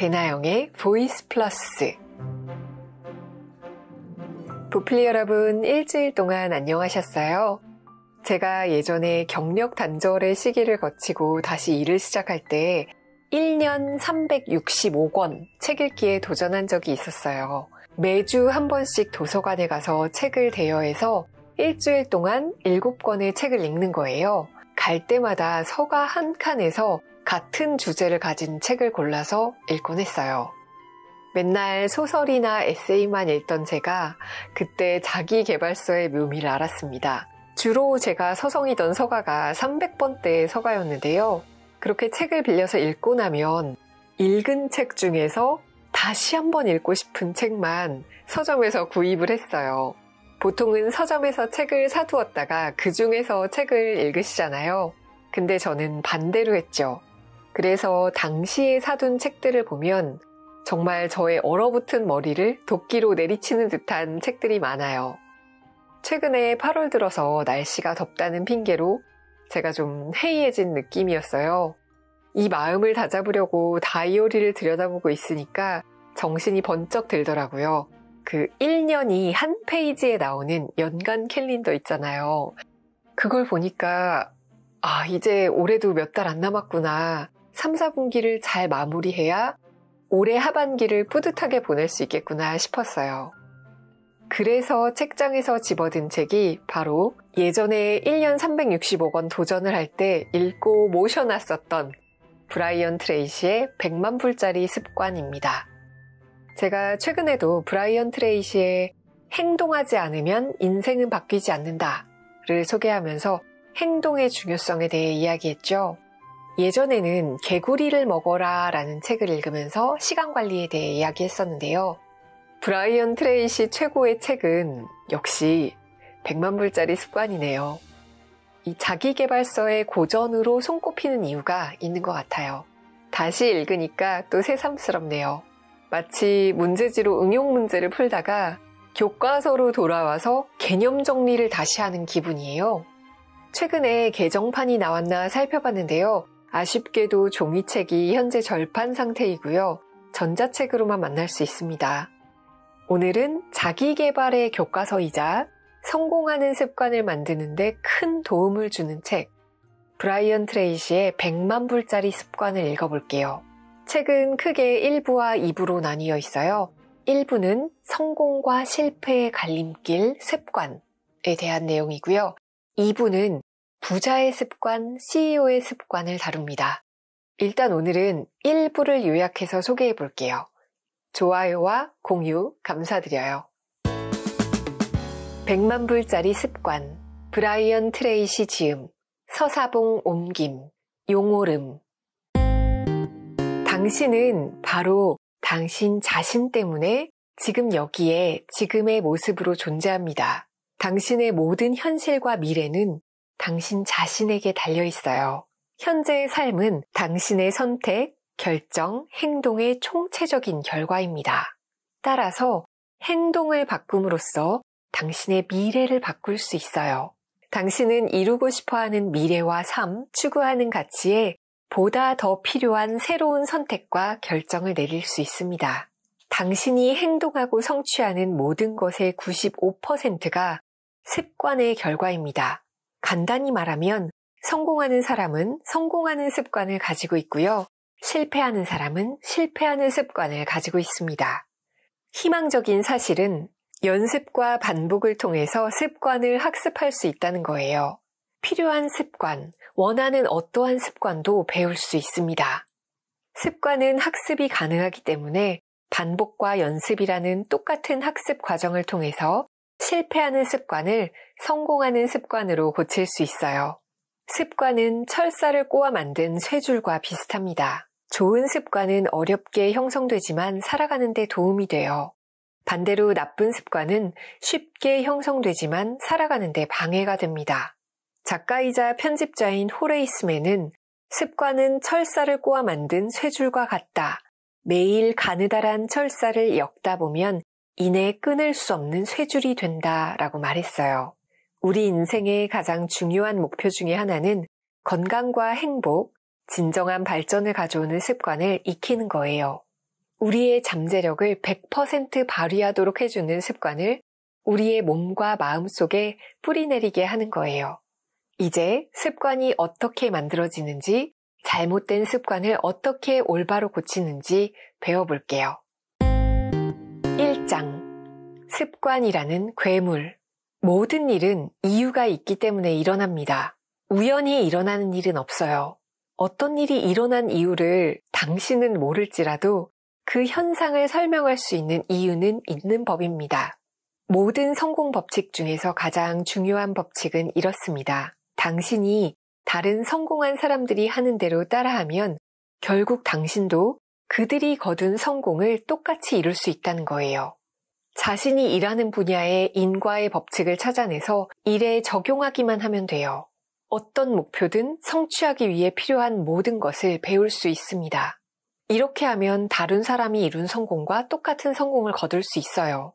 배나영의 보이스 플러스. 부플리 여러분, 일주일 동안 안녕하셨어요? 제가 예전에 경력 단절의 시기를 거치고 다시 일을 시작할 때 1년 365권 책 읽기에 도전한 적이 있었어요. 매주 한 번씩 도서관에 가서 책을 대여해서 일주일 동안 7권의 책을 읽는 거예요. 갈 때마다 서가 한 칸에서 같은 주제를 가진 책을 골라서 읽곤 했어요. 맨날 소설이나 에세이만 읽던 제가 그때 자기계발서의 묘미를 알았습니다. 주로 제가 서성이던 서가가 300번대의 서가였는데요. 그렇게 책을 빌려서 읽고 나면 읽은 책 중에서 다시 한번 읽고 싶은 책만 서점에서 구입을 했어요. 보통은 서점에서 책을 사두었다가 그 중에서 책을 읽으시잖아요. 근데 저는 반대로 했죠. 그래서 당시에 사둔 책들을 보면 정말 저의 얼어붙은 머리를 도끼로 내리치는 듯한 책들이 많아요. 최근에 8월 들어서 날씨가 덥다는 핑계로 제가 좀 해이해진 느낌이었어요. 이 마음을 다잡으려고 다이어리를 들여다보고 있으니까 정신이 번쩍 들더라고요. 그 1년이 한 페이지에 나오는 연간 캘린더 있잖아요. 그걸 보니까 이제 올해도 몇 달 안 남았구나. 3, 4분기를 잘 마무리해야 올해 하반기를 뿌듯하게 보낼 수 있겠구나 싶었어요. 그래서 책장에서 집어든 책이 바로 예전에 1년 365권 도전을 할 때 읽고 모셔놨었던 브라이언 트레이시의 100만 불짜리 습관입니다. 제가 최근에도 브라이언 트레이시의 행동하지 않으면 인생은 바뀌지 않는다를 소개하면서 행동의 중요성에 대해 이야기했죠. 예전에는 개구리를 먹어라 라는 책을 읽으면서 시간관리에 대해 이야기했었는데요. 브라이언 트레이시 최고의 책은 역시 100만 불짜리 습관이네요. 이 자기계발서의 고전으로 손꼽히는 이유가 있는 것 같아요. 다시 읽으니까 또 새삼스럽네요. 마치 문제지로 응용 문제를 풀다가 교과서로 돌아와서 개념 정리를 다시 하는 기분이에요. 최근에 개정판이 나왔나 살펴봤는데요. 아쉽게도 종이책이 현재 절판 상태이고요. 전자책으로만 만날 수 있습니다. 오늘은 자기계발의 교과서이자 성공하는 습관을 만드는 데 큰 도움을 주는 책, 브라이언 트레이시의 100만 불짜리 습관을 읽어볼게요. 책은 크게 1부와 2부로 나뉘어 있어요. 1부는 성공과 실패의 갈림길, 습관에 대한 내용이고요. 2부는 부자의 습관, CEO의 습관을 다룹니다. 일단 오늘은 1부를 요약해서 소개해 볼게요. 좋아요와 공유 감사드려요. 100만 불짜리 습관, 브라이언 트레이시 지음, 서사봉 옮김, 용오름. 당신은 바로 당신 자신 때문에 지금 여기에 지금의 모습으로 존재합니다. 당신의 모든 현실과 미래는 당신 자신에게 달려 있어요. 현재의 삶은 당신의 선택, 결정, 행동의 총체적인 결과입니다. 따라서 행동을 바꿈으로써 당신의 미래를 바꿀 수 있어요. 당신은 이루고 싶어하는 미래와 삶, 추구하는 가치에 보다 더 필요한 새로운 선택과 결정을 내릴 수 있습니다. 당신이 행동하고 성취하는 모든 것의 95%가 습관의 결과입니다. 간단히 말하면 성공하는 사람은 성공하는 습관을 가지고 있고요. 실패하는 사람은 실패하는 습관을 가지고 있습니다. 희망적인 사실은 연습과 반복을 통해서 습관을 학습할 수 있다는 거예요. 필요한 습관, 원하는 어떠한 습관도 배울 수 있습니다. 습관은 학습이 가능하기 때문에 반복과 연습이라는 똑같은 학습 과정을 통해서 실패하는 습관을 성공하는 습관으로 고칠 수 있어요. 습관은 철사를 꼬아 만든 쇠줄과 비슷합니다. 좋은 습관은 어렵게 형성되지만 살아가는 데 도움이 돼요. 반대로 나쁜 습관은 쉽게 형성되지만 살아가는 데 방해가 됩니다. 작가이자 편집자인 호레이스맨은 습관은 철사를 꼬아 만든 쇠줄과 같다. 매일 가느다란 철사를 엮다 보면 이내 끊을 수 없는 쇠줄이 된다라고 말했어요. 우리 인생의 가장 중요한 목표 중에 하나는 건강과 행복, 진정한 발전을 가져오는 습관을 익히는 거예요. 우리의 잠재력을 100% 발휘하도록 해주는 습관을 우리의 몸과 마음 속에 뿌리내리게 하는 거예요. 이제 습관이 어떻게 만들어지는지, 잘못된 습관을 어떻게 올바로 고치는지 배워볼게요. 1장. 습관이라는 괴물. 모든 일은 이유가 있기 때문에 일어납니다. 우연히 일어나는 일은 없어요. 어떤 일이 일어난 이유를 당신은 모를지라도 그 현상을 설명할 수 있는 이유는 있는 법입니다. 모든 성공 법칙 중에서 가장 중요한 법칙은 이렇습니다. 당신이 다른 성공한 사람들이 하는 대로 따라하면 결국 당신도 그들이 거둔 성공을 똑같이 이룰 수 있다는 거예요. 자신이 일하는 분야의 인과의 법칙을 찾아내서 일에 적용하기만 하면 돼요. 어떤 목표든 성취하기 위해 필요한 모든 것을 배울 수 있습니다. 이렇게 하면 다른 사람이 이룬 성공과 똑같은 성공을 거둘 수 있어요.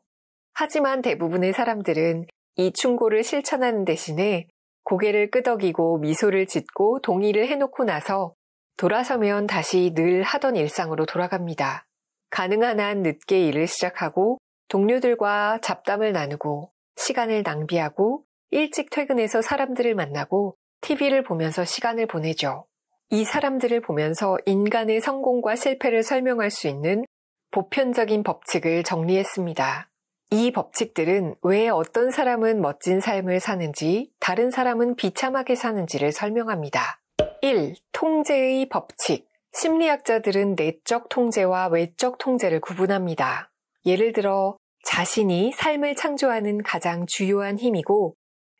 하지만 대부분의 사람들은 이 충고를 실천하는 대신에 고개를 끄덕이고 미소를 짓고 동의를 해놓고 나서 돌아서면 다시 늘 하던 일상으로 돌아갑니다. 가능한 한 늦게 일을 시작하고 동료들과 잡담을 나누고 시간을 낭비하고 일찍 퇴근해서 사람들을 만나고 TV를 보면서 시간을 보내죠. 이 사람들을 보면서 인간의 성공과 실패를 설명할 수 있는 보편적인 법칙을 정리했습니다. 이 법칙들은 왜 어떤 사람은 멋진 삶을 사는지 다른 사람은 비참하게 사는지를 설명합니다. 1. 통제의 법칙. 심리학자들은 내적 통제와 외적 통제를 구분합니다. 예를 들어 자신이 삶을 창조하는 가장 주요한 힘이고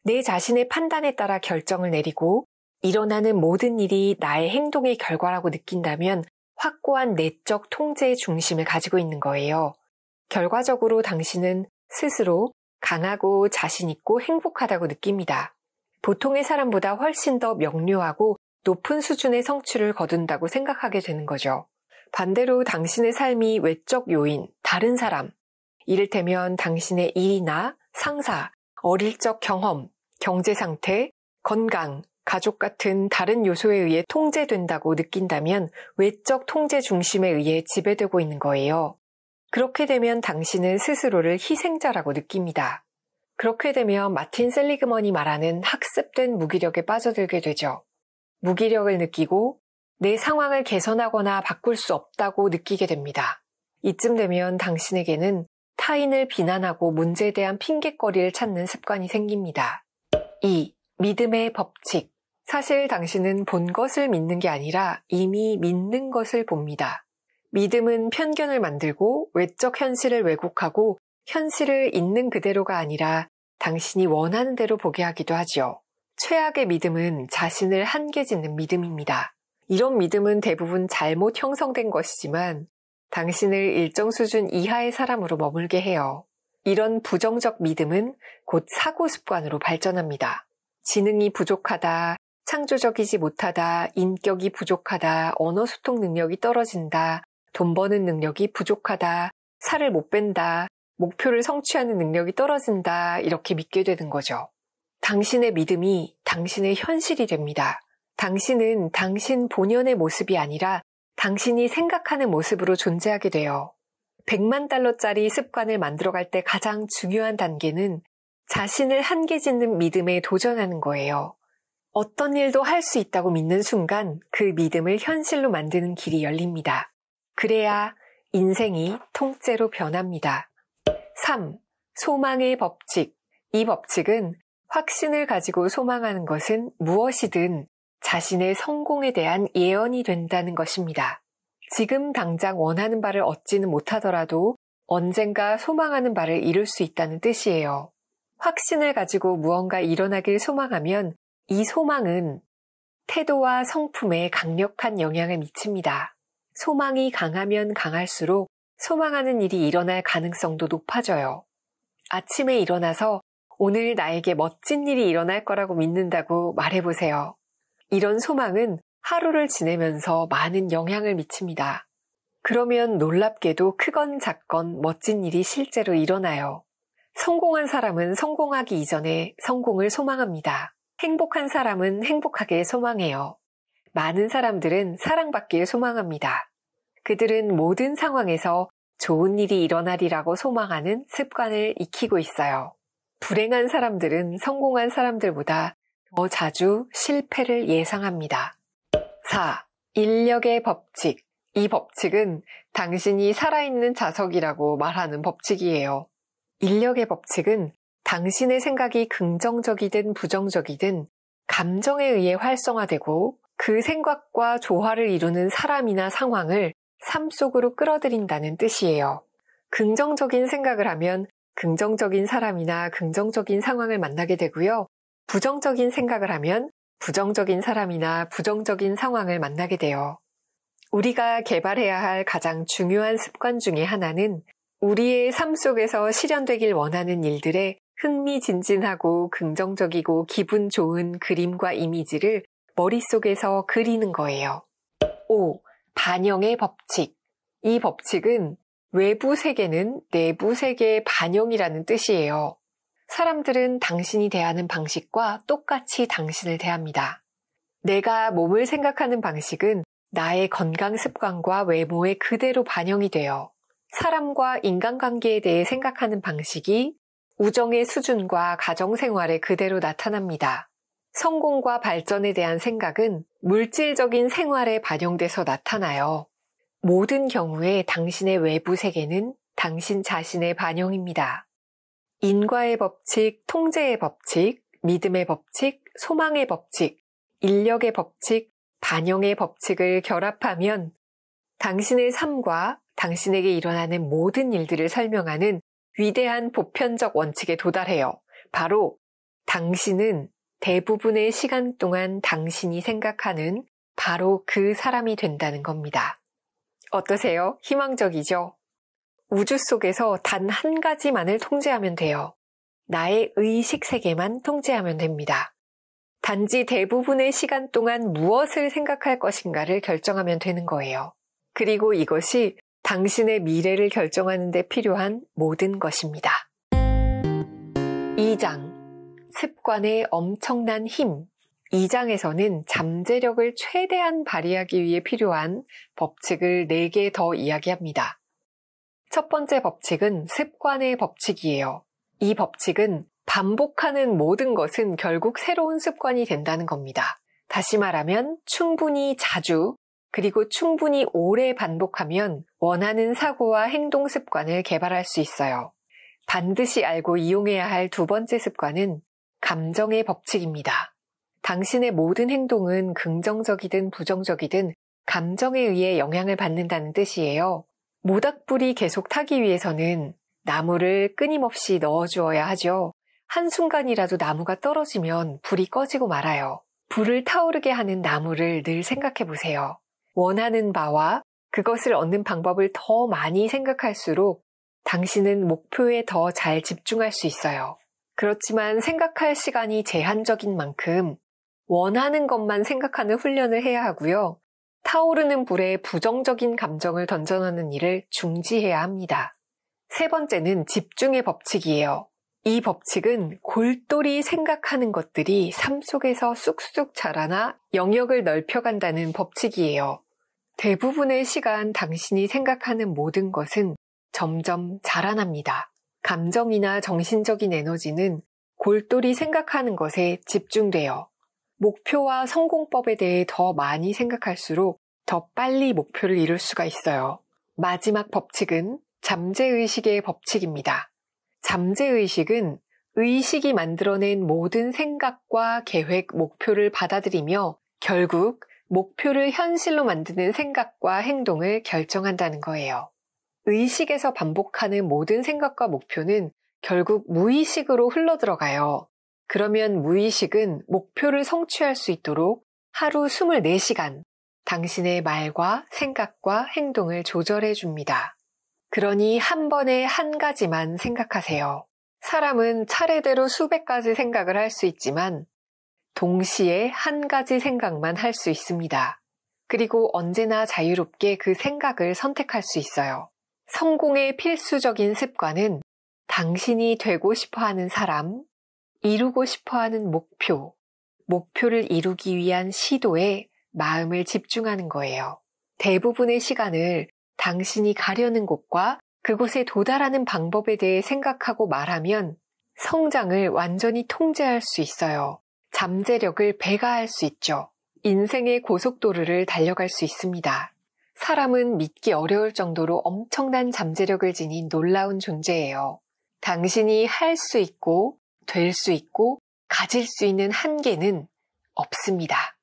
내 자신의 판단에 따라 결정을 내리고 일어나는 모든 일이 나의 행동의 결과라고 느낀다면 확고한 내적 통제의 중심을 가지고 있는 거예요. 결과적으로 당신은 스스로 강하고 자신 있고 행복하다고 느낍니다. 보통의 사람보다 훨씬 더 명료하고 높은 수준의 성취를 거둔다고 생각하게 되는 거죠. 반대로 당신의 삶이 외적 요인, 다른 사람, 이를테면 당신의 일이나 상사, 어릴 적 경험, 경제 상태, 건강, 가족 같은 다른 요소에 의해 통제된다고 느낀다면 외적 통제 중심에 의해 지배되고 있는 거예요. 그렇게 되면 당신은 스스로를 희생자라고 느낍니다. 그렇게 되면 마틴 셀리그먼이 말하는 학습된 무기력에 빠져들게 되죠. 무기력을 느끼고 내 상황을 개선하거나 바꿀 수 없다고 느끼게 됩니다. 이쯤 되면 당신에게는 타인을 비난하고 문제에 대한 핑곗거리를 찾는 습관이 생깁니다. 2. 믿음의 법칙. 사실 당신은 본 것을 믿는 게 아니라 이미 믿는 것을 봅니다. 믿음은 편견을 만들고 외적 현실을 왜곡하고 현실을 있는 그대로가 아니라 당신이 원하는 대로 보게 하기도 하죠. 최악의 믿음은 자신을 한계 짓는 믿음입니다. 이런 믿음은 대부분 잘못 형성된 것이지만 당신을 일정 수준 이하의 사람으로 머물게 해요. 이런 부정적 믿음은 곧 사고 습관으로 발전합니다. 지능이 부족하다, 창조적이지 못하다, 인격이 부족하다, 언어 소통 능력이 떨어진다, 돈 버는 능력이 부족하다, 살을 못 뺀다, 목표를 성취하는 능력이 떨어진다, 이렇게 믿게 되는 거죠. 당신의 믿음이 당신의 현실이 됩니다. 당신은 당신 본연의 모습이 아니라 당신이 생각하는 모습으로 존재하게 돼요. 100만 달러짜리 습관을 만들어갈 때 가장 중요한 단계는 자신을 한계 짓는 믿음에 도전하는 거예요. 어떤 일도 할 수 있다고 믿는 순간 그 믿음을 현실로 만드는 길이 열립니다. 그래야 인생이 통째로 변합니다. 3. 소망의 법칙. 이 법칙은 확신을 가지고 소망하는 것은 무엇이든 자신의 성공에 대한 예언이 된다는 것입니다. 지금 당장 원하는 바를 얻지는 못하더라도 언젠가 소망하는 바를 이룰 수 있다는 뜻이에요. 확신을 가지고 무언가 일어나길 소망하면 이 소망은 태도와 성품에 강력한 영향을 미칩니다. 소망이 강하면 강할수록 소망하는 일이 일어날 가능성도 높아져요. 아침에 일어나서 오늘 나에게 멋진 일이 일어날 거라고 믿는다고 말해보세요. 이런 소망은 하루를 지내면서 많은 영향을 미칩니다. 그러면 놀랍게도 크건 작건 멋진 일이 실제로 일어나요. 성공한 사람은 성공하기 이전에 성공을 소망합니다. 행복한 사람은 행복하게 소망해요. 많은 사람들은 사랑받길 소망합니다. 그들은 모든 상황에서 좋은 일이 일어나리라고 소망하는 습관을 익히고 있어요. 불행한 사람들은 성공한 사람들보다 더 자주 실패를 예상합니다. 4. 인력의 법칙. 이 법칙은 당신이 살아있는 자석이라고 말하는 법칙이에요. 인력의 법칙은 당신의 생각이 긍정적이든 부정적이든 감정에 의해 활성화되고 그 생각과 조화를 이루는 사람이나 상황을 삶 속으로 끌어들인다는 뜻이에요. 긍정적인 생각을 하면 긍정적인 사람이나 긍정적인 상황을 만나게 되고요. 부정적인 생각을 하면 부정적인 사람이나 부정적인 상황을 만나게 돼요. 우리가 개발해야 할 가장 중요한 습관 중에 하나는 우리의 삶 속에서 실현되길 원하는 일들의 흥미진진하고 긍정적이고 기분 좋은 그림과 이미지를 머릿속에서 그리는 거예요. 5. 반영의 법칙. 이 법칙은 외부 세계는 내부 세계의 반영이라는 뜻이에요. 사람들은 당신이 대하는 방식과 똑같이 당신을 대합니다. 내가 몸을 생각하는 방식은 나의 건강 습관과 외모에 그대로 반영이 돼요. 사람과 인간관계에 대해 생각하는 방식이 우정의 수준과 가정생활에 그대로 나타납니다. 성공과 발전에 대한 생각은 물질적인 생활에 반영돼서 나타나요. 모든 경우에 당신의 외부 세계는 당신 자신의 반영입니다. 인과의 법칙, 통제의 법칙, 믿음의 법칙, 소망의 법칙, 인력의 법칙, 반영의 법칙을 결합하면 당신의 삶과 당신에게 일어나는 모든 일들을 설명하는 위대한 보편적 원칙에 도달해요. 바로 당신은 대부분의 시간 동안 당신이 생각하는 바로 그 사람이 된다는 겁니다. 어떠세요? 희망적이죠? 우주 속에서 단 한 가지만을 통제하면 돼요. 나의 의식 세계만 통제하면 됩니다. 단지 대부분의 시간 동안 무엇을 생각할 것인가를 결정하면 되는 거예요. 그리고 이것이 당신의 미래를 결정하는 데 필요한 모든 것입니다. 2장. 습관의 엄청난 힘. 2장에서는 잠재력을 최대한 발휘하기 위해 필요한 법칙을 4개 더 이야기합니다. 첫 번째 법칙은 습관의 법칙이에요. 이 법칙은 반복하는 모든 것은 결국 새로운 습관이 된다는 겁니다. 다시 말하면 충분히 자주 그리고 충분히 오래 반복하면 원하는 사고와 행동 습관을 개발할 수 있어요. 반드시 알고 이용해야 할 두 번째 습관은 감정의 법칙입니다. 당신의 모든 행동은 긍정적이든 부정적이든 감정에 의해 영향을 받는다는 뜻이에요. 모닥불이 계속 타기 위해서는 나무를 끊임없이 넣어주어야 하죠. 한순간이라도 나무가 떨어지면 불이 꺼지고 말아요. 불을 타오르게 하는 나무를 늘 생각해 보세요. 원하는 바와 그것을 얻는 방법을 더 많이 생각할수록 당신은 목표에 더 잘 집중할 수 있어요. 그렇지만 생각할 시간이 제한적인 만큼 원하는 것만 생각하는 훈련을 해야 하고요. 타오르는 불에 부정적인 감정을 던져넣는 일을 중지해야 합니다. 세 번째는 집중의 법칙이에요. 이 법칙은 골똘히 생각하는 것들이 삶 속에서 쑥쑥 자라나 영역을 넓혀간다는 법칙이에요. 대부분의 시간 당신이 생각하는 모든 것은 점점 자라납니다. 감정이나 정신적인 에너지는 골똘히 생각하는 것에 집중돼요. 목표와 성공법에 대해 더 많이 생각할수록 더 빨리 목표를 이룰 수가 있어요. 마지막 법칙은 잠재의식의 법칙입니다. 잠재의식은 의식이 만들어낸 모든 생각과 계획, 목표를 받아들이며 결국 목표를 현실로 만드는 생각과 행동을 결정한다는 거예요. 의식에서 반복하는 모든 생각과 목표는 결국 무의식으로 흘러들어가요. 그러면 무의식은 목표를 성취할 수 있도록 하루 24시간 당신의 말과 생각과 행동을 조절해 줍니다. 그러니 한 번에 한 가지만 생각하세요. 사람은 차례대로 수백 가지 생각을 할 수 있지만 동시에 한 가지 생각만 할 수 있습니다. 그리고 언제나 자유롭게 그 생각을 선택할 수 있어요. 성공의 필수적인 습관은 당신이 되고 싶어하는 사람, 이루고 싶어하는 목표, 목표를 이루기 위한 시도에 마음을 집중하는 거예요. 대부분의 시간을 당신이 가려는 곳과 그곳에 도달하는 방법에 대해 생각하고 말하면 성장을 완전히 통제할 수 있어요. 잠재력을 배가할 수 있죠. 인생의 고속도로를 달려갈 수 있습니다. 사람은 믿기 어려울 정도로 엄청난 잠재력을 지닌 놀라운 존재예요. 당신이 할 수 있고, 될 수 있고, 가질 수 있는 한계는 없습니다.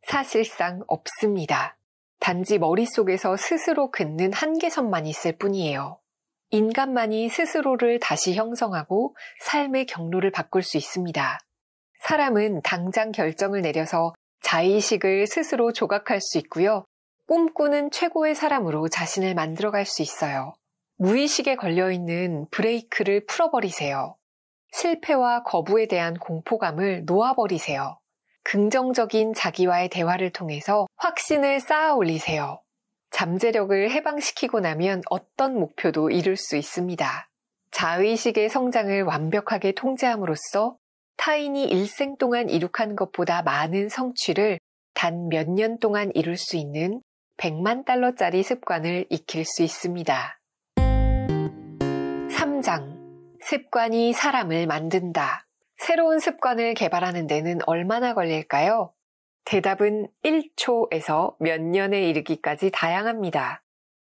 사실상 없습니다. 단지 머릿속에서 스스로 긋는 한계선만 있을 뿐이에요. 인간만이 스스로를 다시 형성하고 삶의 경로를 바꿀 수 있습니다. 사람은 당장 결정을 내려서 자의식을 스스로 조각할 수 있고요. 꿈꾸는 최고의 사람으로 자신을 만들어갈 수 있어요. 무의식에 걸려있는 브레이크를 풀어버리세요. 실패와 거부에 대한 공포감을 놓아버리세요. 긍정적인 자기와의 대화를 통해서 확신을 쌓아 올리세요. 잠재력을 해방시키고 나면 어떤 목표도 이룰 수 있습니다. 자의식의 성장을 완벽하게 통제함으로써 타인이 일생 동안 이룩한 것보다 많은 성취를 단 몇 년 동안 이룰 수 있는 100만 달러짜리 습관을 익힐 수 있습니다. 3장. 습관이 사람을 만든다. 새로운 습관을 개발하는 데는 얼마나 걸릴까요? 대답은 1초에서 몇 년에 이르기까지 다양합니다.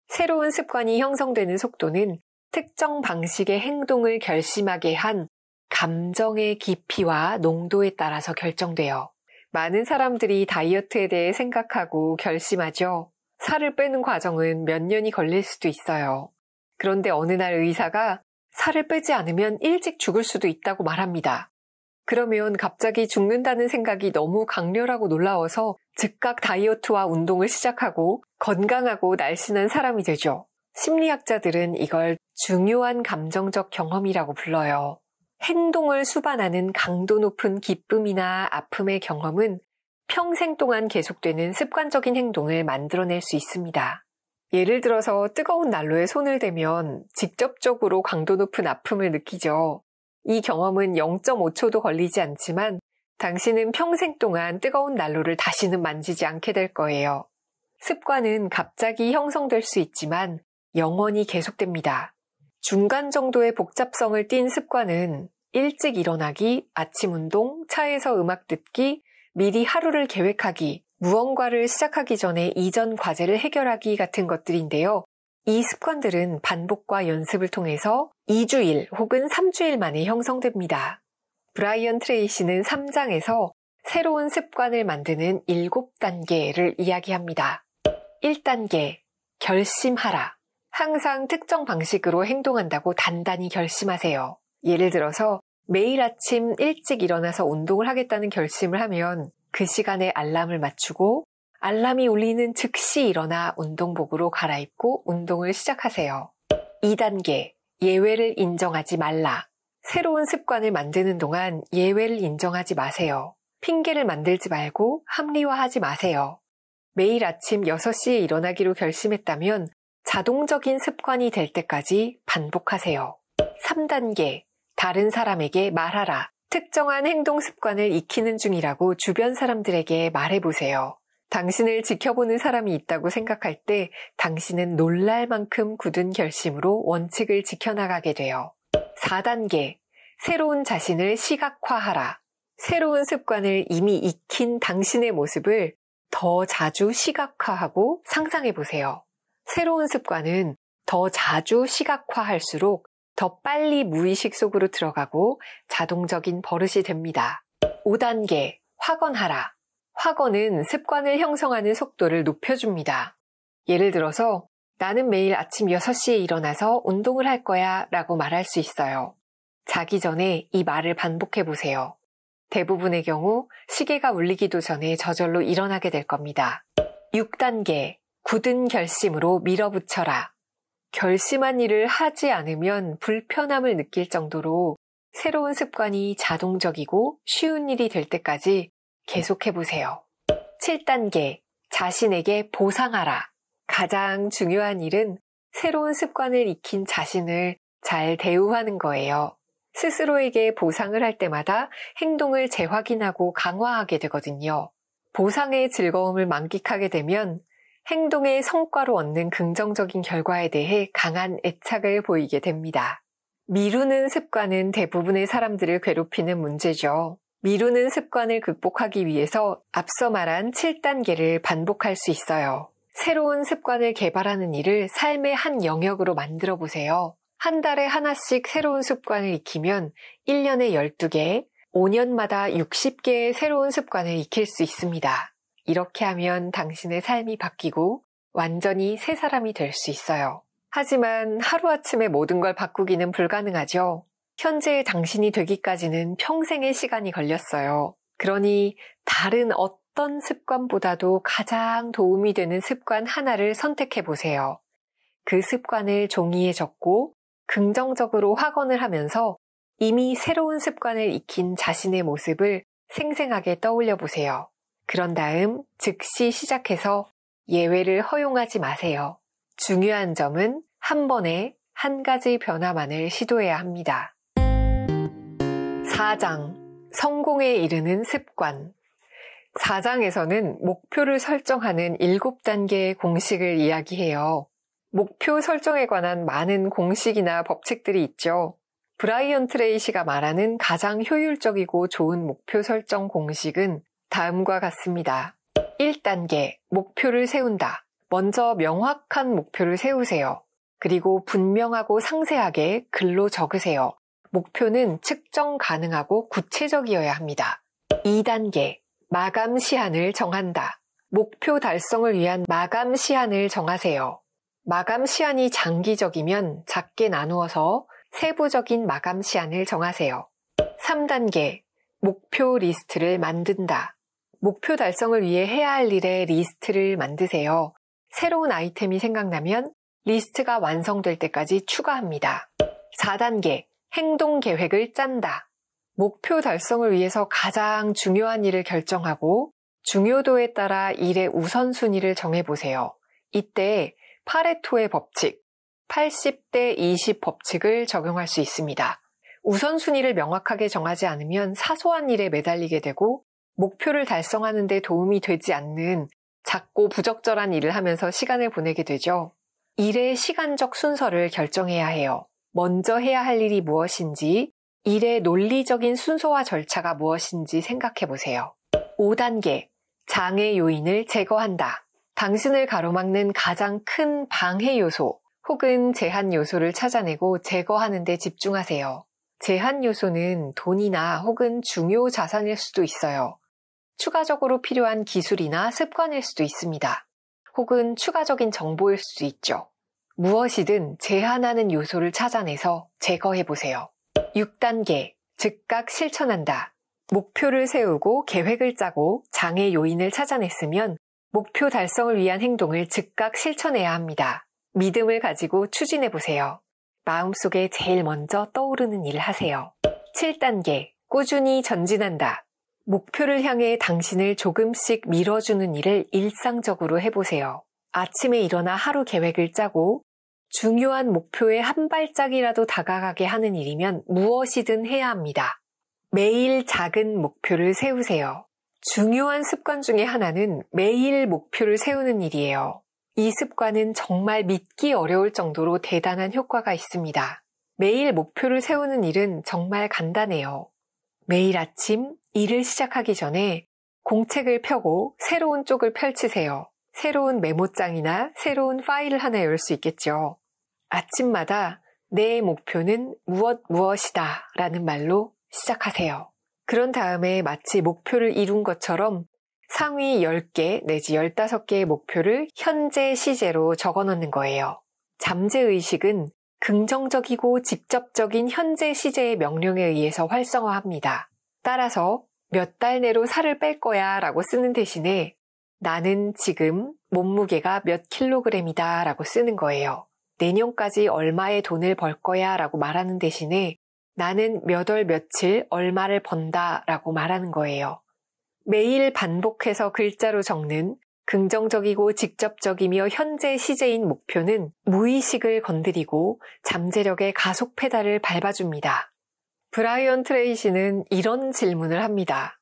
새로운 습관이 형성되는 속도는 특정 방식의 행동을 결심하게 한 감정의 깊이와 농도에 따라서 결정돼요. 많은 사람들이 다이어트에 대해 생각하고 결심하죠. 살을 빼는 과정은 몇 년이 걸릴 수도 있어요. 그런데 어느 날 의사가 살을 빼지 않으면 일찍 죽을 수도 있다고 말합니다. 그러면 갑자기 죽는다는 생각이 너무 강렬하고 놀라워서 즉각 다이어트와 운동을 시작하고 건강하고 날씬한 사람이 되죠. 심리학자들은 이걸 중요한 감정적 경험이라고 불러요. 행동을 수반하는 강도 높은 기쁨이나 아픔의 경험은 평생 동안 계속되는 습관적인 행동을 만들어낼 수 있습니다. 예를 들어서 뜨거운 난로에 손을 대면 직접적으로 강도 높은 아픔을 느끼죠. 이 경험은 0.5초도 걸리지 않지만 당신은 평생 동안 뜨거운 난로를 다시는 만지지 않게 될 거예요. 습관은 갑자기 형성될 수 있지만 영원히 계속됩니다. 중간 정도의 복잡성을 띤 습관은 일찍 일어나기, 아침 운동, 차에서 음악 듣기, 미리 하루를 계획하기, 무언가를 시작하기 전에 이전 과제를 해결하기 같은 것들인데요. 이 습관들은 반복과 연습을 통해서 2주일 혹은 3주일 만에 형성됩니다. 브라이언 트레이시는 3장에서 새로운 습관을 만드는 7단계를 이야기합니다. 1단계, 결심하라. 항상 특정 방식으로 행동한다고 단단히 결심하세요. 예를 들어서 매일 아침 일찍 일어나서 운동을 하겠다는 결심을 하면 그 시간에 알람을 맞추고 알람이 울리는 즉시 일어나 운동복으로 갈아입고 운동을 시작하세요. 2단계, 예외를 인정하지 말라. 새로운 습관을 만드는 동안 예외를 인정하지 마세요. 핑계를 만들지 말고 합리화하지 마세요. 매일 아침 6시에 일어나기로 결심했다면 자동적인 습관이 될 때까지 반복하세요. 3단계, 다른 사람에게 말하라. 특정한 행동 습관을 익히는 중이라고 주변 사람들에게 말해보세요. 당신을 지켜보는 사람이 있다고 생각할 때 당신은 놀랄 만큼 굳은 결심으로 원칙을 지켜나가게 돼요. 4단계, 새로운 자신을 시각화하라. 새로운 습관을 이미 익힌 당신의 모습을 더 자주 시각화하고 상상해보세요. 새로운 습관은 더 자주 시각화할수록 더 빨리 무의식 속으로 들어가고 자동적인 버릇이 됩니다. 5단계, 확언하라. 확언은 습관을 형성하는 속도를 높여줍니다. 예를 들어서 나는 매일 아침 6시에 일어나서 운동을 할 거야 라고 말할 수 있어요. 자기 전에 이 말을 반복해 보세요. 대부분의 경우 시계가 울리기도 전에 저절로 일어나게 될 겁니다. 6단계, 굳은 결심으로 밀어붙여라. 결심한 일을 하지 않으면 불편함을 느낄 정도로 새로운 습관이 자동적이고 쉬운 일이 될 때까지 계속해보세요. 7단계, 자신에게 보상하라. 가장 중요한 일은 새로운 습관을 익힌 자신을 잘 대우하는 거예요. 스스로에게 보상을 할 때마다 행동을 재확인하고 강화하게 되거든요. 보상의 즐거움을 만끽하게 되면 행동의 성과로 얻는 긍정적인 결과에 대해 강한 애착을 보이게 됩니다. 미루는 습관은 대부분의 사람들을 괴롭히는 문제죠. 미루는 습관을 극복하기 위해서 앞서 말한 7단계를 반복할 수 있어요. 새로운 습관을 개발하는 일을 삶의 한 영역으로 만들어 보세요. 한 달에 하나씩 새로운 습관을 익히면 1년에 12개, 5년마다 60개의 새로운 습관을 익힐 수 있습니다. 이렇게 하면 당신의 삶이 바뀌고 완전히 새 사람이 될 수 있어요. 하지만 하루아침에 모든 걸 바꾸기는 불가능하죠. 현재의 당신이 되기까지는 평생의 시간이 걸렸어요. 그러니 다른 어떤 습관보다도 가장 도움이 되는 습관 하나를 선택해 보세요. 그 습관을 종이에 적고 긍정적으로 확언을 하면서 이미 새로운 습관을 익힌 자신의 모습을 생생하게 떠올려 보세요. 그런 다음 즉시 시작해서 예외를 허용하지 마세요. 중요한 점은 한 번에 한 가지 변화만을 시도해야 합니다. 4장, 성공에 이르는 습관. 4장에서는 목표를 설정하는 7단계의 공식을 이야기해요. 목표 설정에 관한 많은 공식이나 법칙들이 있죠. 브라이언 트레이시가 말하는 가장 효율적이고 좋은 목표 설정 공식은 다음과 같습니다. 1단계, 목표를 세운다. 먼저 명확한 목표를 세우세요. 그리고 분명하고 상세하게 글로 적으세요. 목표는 측정 가능하고 구체적이어야 합니다. 2단계, 마감 시한을 정한다. 목표 달성을 위한 마감 시한을 정하세요. 마감 시한이 장기적이면 작게 나누어서 세부적인 마감 시한을 정하세요. 3단계, 목표 리스트를 만든다. 목표 달성을 위해 해야 할 일의 리스트를 만드세요. 새로운 아이템이 생각나면 리스트가 완성될 때까지 추가합니다. 4단계, 행동 계획을 짠다. 목표 달성을 위해서 가장 중요한 일을 결정하고 중요도에 따라 일의 우선순위를 정해보세요. 이때 파레토의 법칙, 80대 20 법칙을 적용할 수 있습니다. 우선순위를 명확하게 정하지 않으면 사소한 일에 매달리게 되고 목표를 달성하는 데 도움이 되지 않는 작고 부적절한 일을 하면서 시간을 보내게 되죠. 일의 시간적 순서를 결정해야 해요. 먼저 해야 할 일이 무엇인지, 일의 논리적인 순서와 절차가 무엇인지 생각해 보세요. 5단계, 장애 요인을 제거한다. 당신을 가로막는 가장 큰 방해 요소 혹은 제한 요소를 찾아내고 제거하는 데 집중하세요. 제한 요소는 돈이나 혹은 중요 자산일 수도 있어요. 추가적으로 필요한 기술이나 습관일 수도 있습니다. 혹은 추가적인 정보일 수도 있죠. 무엇이든 제한하는 요소를 찾아내서 제거해보세요. 6단계, 즉각 실천한다. 목표를 세우고 계획을 짜고 장애 요인을 찾아냈으면 목표 달성을 위한 행동을 즉각 실천해야 합니다. 믿음을 가지고 추진해보세요. 마음속에 제일 먼저 떠오르는 일을 하세요. 7단계, 꾸준히 전진한다. 목표를 향해 당신을 조금씩 밀어주는 일을 일상적으로 해보세요. 아침에 일어나 하루 계획을 짜고 중요한 목표에 한 발짝이라도 다가가게 하는 일이면 무엇이든 해야 합니다. 매일 작은 목표를 세우세요. 중요한 습관 중에 하나는 매일 목표를 세우는 일이에요. 이 습관은 정말 믿기 어려울 정도로 대단한 효과가 있습니다. 매일 목표를 세우는 일은 정말 간단해요. 매일 아침 일을 시작하기 전에 공책을 펴고 새로운 쪽을 펼치세요. 새로운 메모장이나 새로운 파일을 하나 열 수 있겠죠. 아침마다 내 목표는 무엇이다 라는 말로 시작하세요. 그런 다음에 마치 목표를 이룬 것처럼 상위 10개 내지 15개의 목표를 현재 시제로 적어놓는 거예요. 잠재의식은 긍정적이고 직접적인 현재 시제의 명령에 의해서 활성화합니다. 따라서 몇 달 내로 살을 뺄 거야 라고 쓰는 대신에 나는 지금 몸무게가 몇 킬로그램이다 라고 쓰는 거예요. 내년까지 얼마의 돈을 벌 거야 라고 말하는 대신에 나는 몇 월 며칠 얼마를 번다 라고 말하는 거예요. 매일 반복해서 글자로 적는 긍정적이고 직접적이며 현재 시제인 목표는 무의식을 건드리고 잠재력의 가속 페달을 밟아줍니다. 브라이언 트레이시는 이런 질문을 합니다.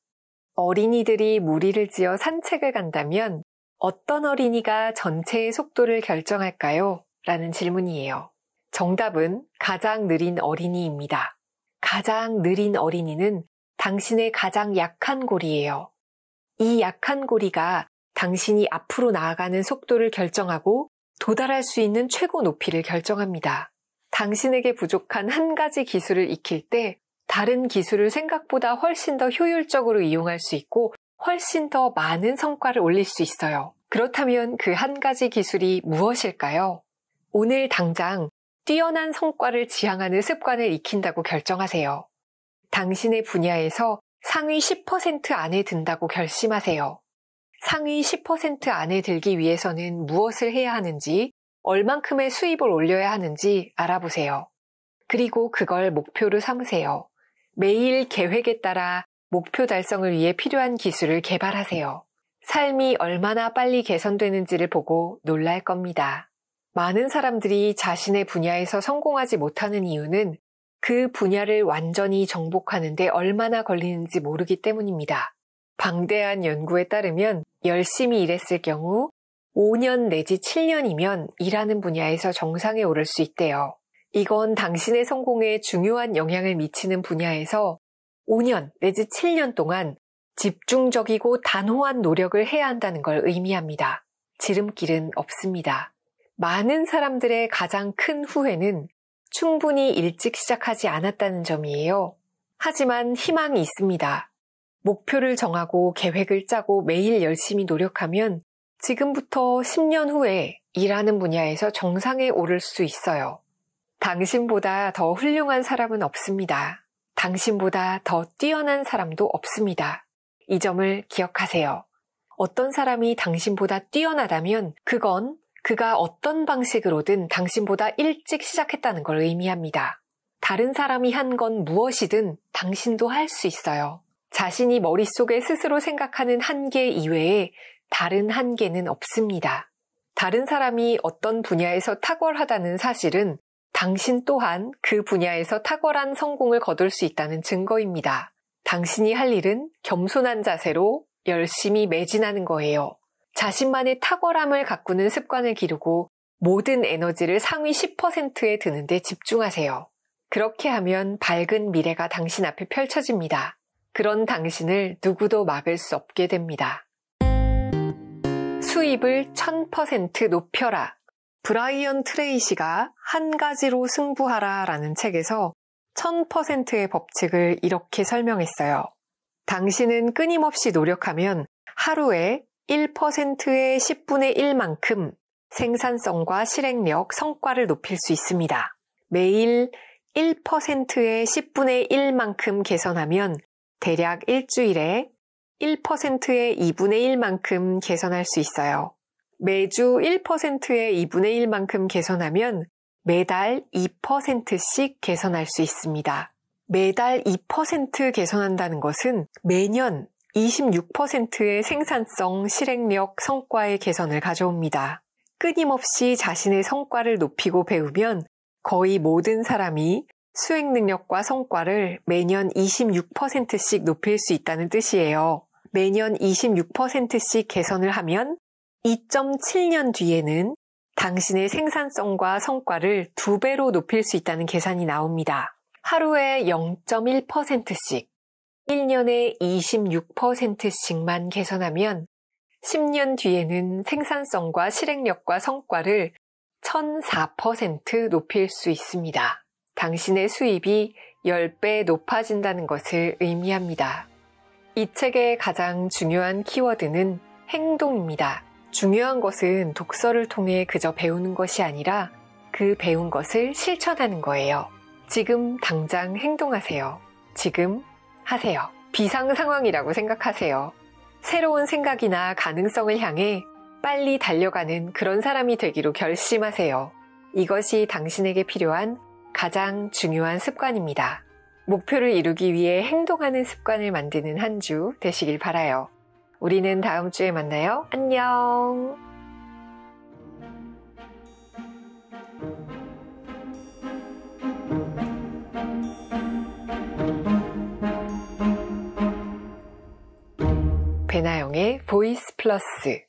어린이들이 무리를 지어 산책을 간다면 어떤 어린이가 전체의 속도를 결정할까요? 라는 질문이에요. 정답은 가장 느린 어린이입니다. 가장 느린 어린이는 당신의 가장 약한 고리예요. 이 약한 고리가 당신이 앞으로 나아가는 속도를 결정하고 도달할 수 있는 최고 높이를 결정합니다. 당신에게 부족한 한 가지 기술을 익힐 때 다른 기술을 생각보다 훨씬 더 효율적으로 이용할 수 있고 훨씬 더 많은 성과를 올릴 수 있어요. 그렇다면 그 한 가지 기술이 무엇일까요? 오늘 당장 뛰어난 성과를 지향하는 습관을 익힌다고 결정하세요. 당신의 분야에서 상위 10% 안에 든다고 결심하세요. 상위 10% 안에 들기 위해서는 무엇을 해야 하는지, 얼만큼의 수입을 올려야 하는지 알아보세요. 그리고 그걸 목표로 삼으세요. 매일 계획에 따라 목표 달성을 위해 필요한 기술을 개발하세요. 삶이 얼마나 빨리 개선되는지를 보고 놀랄 겁니다. 많은 사람들이 자신의 분야에서 성공하지 못하는 이유는 그 분야를 완전히 정복하는데 얼마나 걸리는지 모르기 때문입니다. 방대한 연구에 따르면 열심히 일했을 경우 5년 내지 7년이면 일하는 분야에서 정상에 오를 수 있대요. 이건 당신의 성공에 중요한 영향을 미치는 분야에서 5년 내지 7년 동안 집중적이고 단호한 노력을 해야 한다는 걸 의미합니다. 지름길은 없습니다. 많은 사람들의 가장 큰 후회는 충분히 일찍 시작하지 않았다는 점이에요. 하지만 희망이 있습니다. 목표를 정하고 계획을 짜고 매일 열심히 노력하면 지금부터 10년 후에 일하는 분야에서 정상에 오를 수 있어요. 당신보다 더 훌륭한 사람은 없습니다. 당신보다 더 뛰어난 사람도 없습니다. 이 점을 기억하세요. 어떤 사람이 당신보다 뛰어나다면 그건 그가 어떤 방식으로든 당신보다 일찍 시작했다는 걸 의미합니다. 다른 사람이 한 건 무엇이든 당신도 할 수 있어요. 자신이 머릿속에 스스로 생각하는 한계 이외에 다른 한계는 없습니다. 다른 사람이 어떤 분야에서 탁월하다는 사실은 당신 또한 그 분야에서 탁월한 성공을 거둘 수 있다는 증거입니다. 당신이 할 일은 겸손한 자세로 열심히 매진하는 거예요. 자신만의 탁월함을 가꾸는 습관을 기르고 모든 에너지를 상위 10%에 드는데 집중하세요. 그렇게 하면 밝은 미래가 당신 앞에 펼쳐집니다. 그런 당신을 누구도 막을 수 없게 됩니다. 수입을 1000% 높여라. 브라이언 트레이시가 한 가지로 승부하라 라는 책에서 1000%의 법칙을 이렇게 설명했어요. 당신은 끊임없이 노력하면 하루에 1%의 10분의 1만큼 생산성과 실행력, 성과를 높일 수 있습니다. 매일 1%의 10분의 1만큼 개선하면 대략 일주일에 1%의 2분의 1만큼 개선할 수 있어요. 매주 1%의 2분의 1만큼 개선하면 매달 2%씩 개선할 수 있습니다. 매달 2% 개선한다는 것은 매년 26%의 생산성, 실행력, 성과의 개선을 가져옵니다. 끊임없이 자신의 성과를 높이고 배우면 거의 모든 사람이 수행 능력과 성과를 매년 26%씩 높일 수 있다는 뜻이에요. 매년 26%씩 개선을 하면 2.7년 뒤에는 당신의 생산성과 성과를 2배로 높일 수 있다는 계산이 나옵니다. 하루에 0.1%씩, 1년에 26%씩만 개선하면 10년 뒤에는 생산성과 실행력과 성과를 1004% 높일 수 있습니다. 당신의 수입이 10배 높아진다는 것을 의미합니다. 이 책의 가장 중요한 키워드는 행동입니다. 중요한 것은 독서를 통해 그저 배우는 것이 아니라 그 배운 것을 실천하는 거예요. 지금 당장 행동하세요. 지금 하세요. 비상 상황이라고 생각하세요. 새로운 생각이나 가능성을 향해 빨리 달려가는 그런 사람이 되기로 결심하세요. 이것이 당신에게 필요한 가장 중요한 습관입니다. 목표를 이루기 위해 행동하는 습관을 만드는 한 주 되시길 바라요. 우리는 다음 주에 만나요. 안녕. 배나영의 보이스 플러스